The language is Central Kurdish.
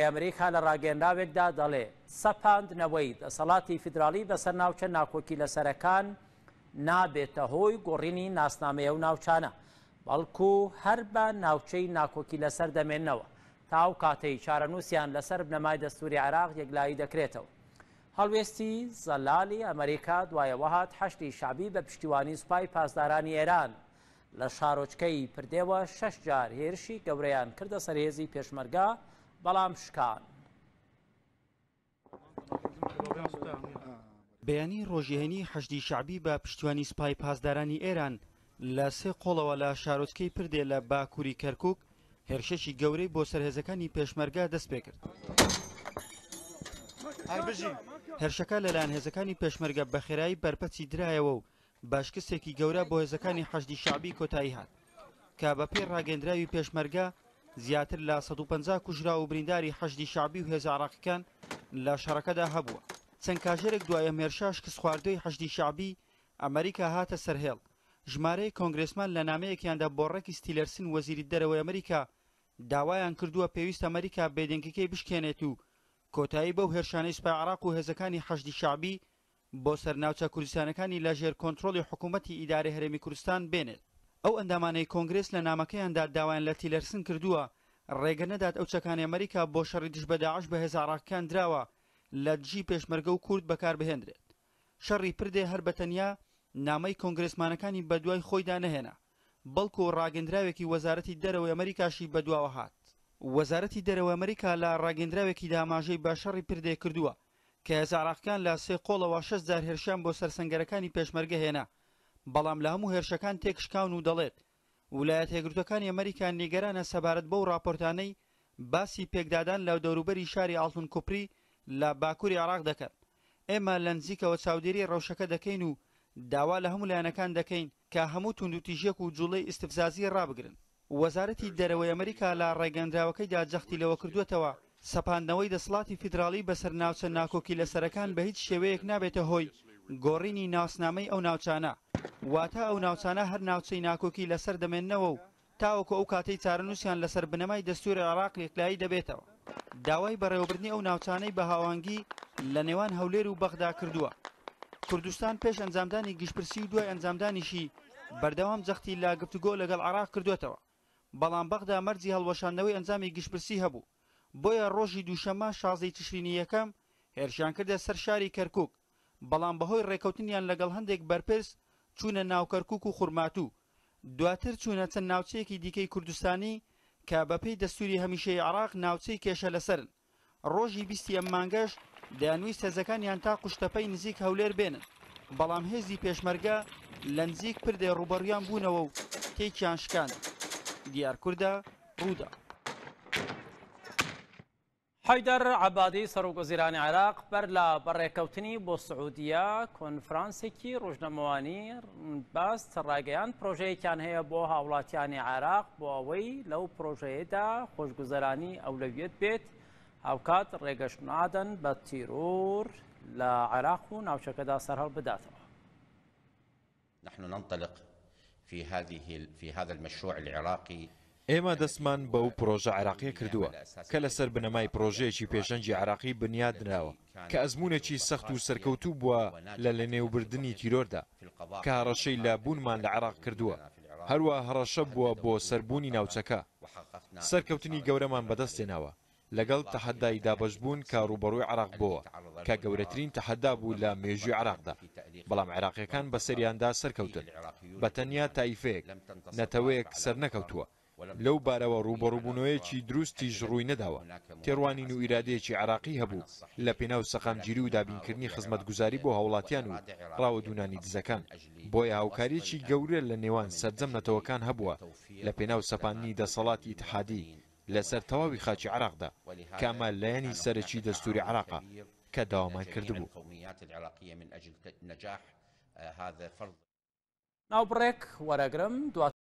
ئەمریکا لە ڕاگەیەندراوێکدا دەڵێ سەپاندنەوەی دەسەڵاتی فیدراڵی بەسەر ناوچە ناکۆکی لەسەرەکان نابێتە هۆی گۆڕینی ناسنامەیە و ناوچانە، بەڵکو هەر بە ناوچەی ناکۆکی لەسەر دەمێننەوە تا ئەو کاتەی چارەنووسیان لەسەر بنەمای دەستوری عێراق یەکلایی دەکرێتەوە. هەڵوێستی زەلالی ئەمریکا دوایەوە هات حەشتی شعبی بە پشتیوانی سوپای پاسدارانی ئێران لە شارۆچکەی پردێوە 6 جار هێرشی گەورەیان کردە سەرهێزی پێشمەرگا، بەڵام شکان. بەیانی ڕۆژێنی حەشتی شعبی بە پشتیوانی سوپای پاسدارانی ئێران لە 3 قۆڵەوە لە شارۆچکەی پردێ لە باکووری کەرکووک هێرشێکی گەورەی بۆ سەرهێزەکانی پێشمەرگا دەست پێ کرد. هێرشەکە لەلایەن هێزەکانی پێشمەرگە بەخێرایی بەرپەچی درایەوە و باشکستێکی گەورە بۆ هێزەکانی حەشتی شعبی کۆتایی هات کە بە پێی ڕاگەندراوی پێشمەرگە زیاتر لە 150 کوژرا و برینداری حەشتی شعبی و هێزە عێراقیەکان لە شەڕەکەدا هەبووە. چەند کاژێرێک دوایە هێرشاش کە خواردوی حەشتی شعبی ئەمریکا هاتە سەرهێڵ. ژمارەی کۆنگرسمان لە نامەیەکیاندا بۆ ڕێکی ستیلەرسن وەزیری دەرەوەی ئەمریکا داوایان کردووە پێویست ئەمریکا بێدەنگەکەی بشکێنێت و کۆتایی بەو هێرشانەی سوپای عێراق و هێزەکانی حەشتی شعبی بۆ سەرناوچە کوردستانەکانی لە ژێر کۆنتڕۆڵی حکوومەتی ئیدارەی هەرێمی کوردستان بێنێت. ئەو ئەندامانەی کۆنگرس لە نامەکەیاندا داوایان لە تیلەرسن کردووە ڕێگە نەدات ئەو چەکانی ئەمریکا بۆ شەڕی دژ بە داعش بە هێزە عێراقیەکان دراوە لە دژی پێشمەرگە و کورد بەکاربهێنرێت. شەڕی پردێ هەر بەتەنیا نامەی کۆنگرسمانەکانی بەدوای خۆیدا نەهێنا، بەڵکو ڕاگەندراوێکی وەزارەتی دەرەوەی ئەمریکاشی بەدواوە هات. وەزارەتی دەرەوەی ئەمریکا لە ڕاگەندراوێکی داماژەی بە شەڕی پردێ کردووە کە هێزە عێراقیەکان لە 3 قۆڵەوە 6 جار هێرشیان بۆ سەرسەنگەرەکانی پێشمەرگە هێنا، بەڵام لە هەموو هێرشەکان تێکشکاون و دەڵێت ویلایەتە یەکگرتووەکانی ئەمریکا نیگەرانە سەبارەت بەو راپۆرتانەی باسی پێکدادان لە دەوروبەری شاری ئاڵتون کوپری لە باکووری عێراق دەکەن. ئێمە لە نزیکەوە چاودێری ڕەوشەکە دەکەین و داوا لە هەموو لایەنەکان دەکەین کە هەموو توندوتیژێک و جوڵەی ئیستفزازی ڕابگرن. وەزارەتی دەرەوەی ئەمریکا لە ڕێگەندراوەکەیدا جەختی لەوە کردوێتەوە سەپاندنەوەی دەسەڵاتی فیدراڵی بەسەر ناوچە ناکۆکی لەسەرەکان بە هیچ شێوەیەک نابێتە هۆی گۆڕینی ناسنامەی ئەو ناوچانە، واتە ئەو ناوچانە هەر ناوچەی ناکۆکی لەسەر دەمێننەوە و تاوەکو ئەو کاتەی چارەنووسیان لەسەر بنەمای دەستوری عێراق یەکلایی دەبێتەوە. داوای بەڕێوەبردنی ئەو ناوچانەی بە هاوانگی لە نێوان هەولێر و بەغدا کردووە. کوردستان پێش ئەنجامدانی گشتپرسی و دوای ئەنجامدانیشی بەردەوام جەختی لا گفتوگۆ لەگەڵ عێراق کردوێتەوە، بەڵام بەغدا مەرجی هەڵوەشاندنەوەی ئەنجامی گشتپرسی هەبوو. بۆیە ڕۆژی دووشەممە 16 تشرینی یەکەم هێرشیان کردە سەر شاری کەرکووک، بەڵام بەهۆی ڕێکەوتنیان لەگەڵ هەندێک بەرپرس چوونە ناو کەرکووک و خوڕماتوو. دواتر چوونە چەند ناوچەیەکی دیکەی کوردستانی کە بەپێی دەستوری هەمیشەی عێراق ناوچەی کێشە لەسەرن. ڕۆژی 20 ئەم مانگەش دەیانویست هێزەکانیان تا قوشتەپەی نزیک هەولێر بێنن، بەڵام هێزی پێشمەرگە لە نزیک پردێ ڕوبەڕویان بوونەوە و تێکیان شکاند. دیار کوردە ڕوودا. حەیدەر عەبادی سەرۆکوەزیرانی عێراق بەر لە بەڕێکەوتنی بۆ سعودیە کۆنفرانسێکی ڕۆژنەمەوانی باست ڕاگەیان پرۆژەیەکیان هەیە بۆ هاوڵاتیانی عێراق بۆ ئەوەی لەو پرۆژەیەدا خۆشگوزەرانی ئەولەویەت بێت هاوکات ڕێگەشتنادەن بە تیرۆر لە عێراق و ناوچەکەدا سەرهەڵ بداتەوە. نحن ننطلق في هذا المشروع العراقي. ئێمە دەستمان بەو پرۆژە عێراقیە کردووە کە لەسەر بنەمای پرۆژەیەکی پێشەنجی عێراقی بنیادنراوە کە ئەزمونێکی سەخت و سەرکەوتوو بووە لە لەنێوبردننی تیرۆردا کە هەڕەشەی لە بوونمان لە عێراق کردووە، هەروە هەڕەشە بووە بۆ سەربوونی ناوچەکە. سەرکەوتنی گەورەمان بەدەستێناوە لەگەڵ تەحەدای دابەشبوون کە ڕوبەڕووی عێراق بووە کە گەورەترین تەحەدا بوو لە مێژووی عێراقدا، بەڵام عێراقیەکان بەسەریاندا سەرکەوتن، بە تەنیا تایفەیەک نەتەوەیەک سەر نەکەوتووە. لەو بارەوە ڕوبەڕووبوونەوەیەکی دروستیش ڕووی نەداوە. تێڕوانین و ئیرادەیەکی عێراقی هەبوو لە پێناو سەقامگیری و دابینکردنی خزمەتگوزاری بۆ هاوڵاتیان و ڕاوەدوونانی دزەکان. بۆیە هاوکاریەکی گەورە لە نێوان سەرجەم نەتەوەکان هەبووە لە پێناو سەپاندنی دەسەڵاتی ئیتحادی لەسەر تەواوی خاچی عێراقدا کە ئەمە لایەنی سەرەکی دەستوری عێراقا کە داوامان کردبوو. ناوبڕێک وەرەگرم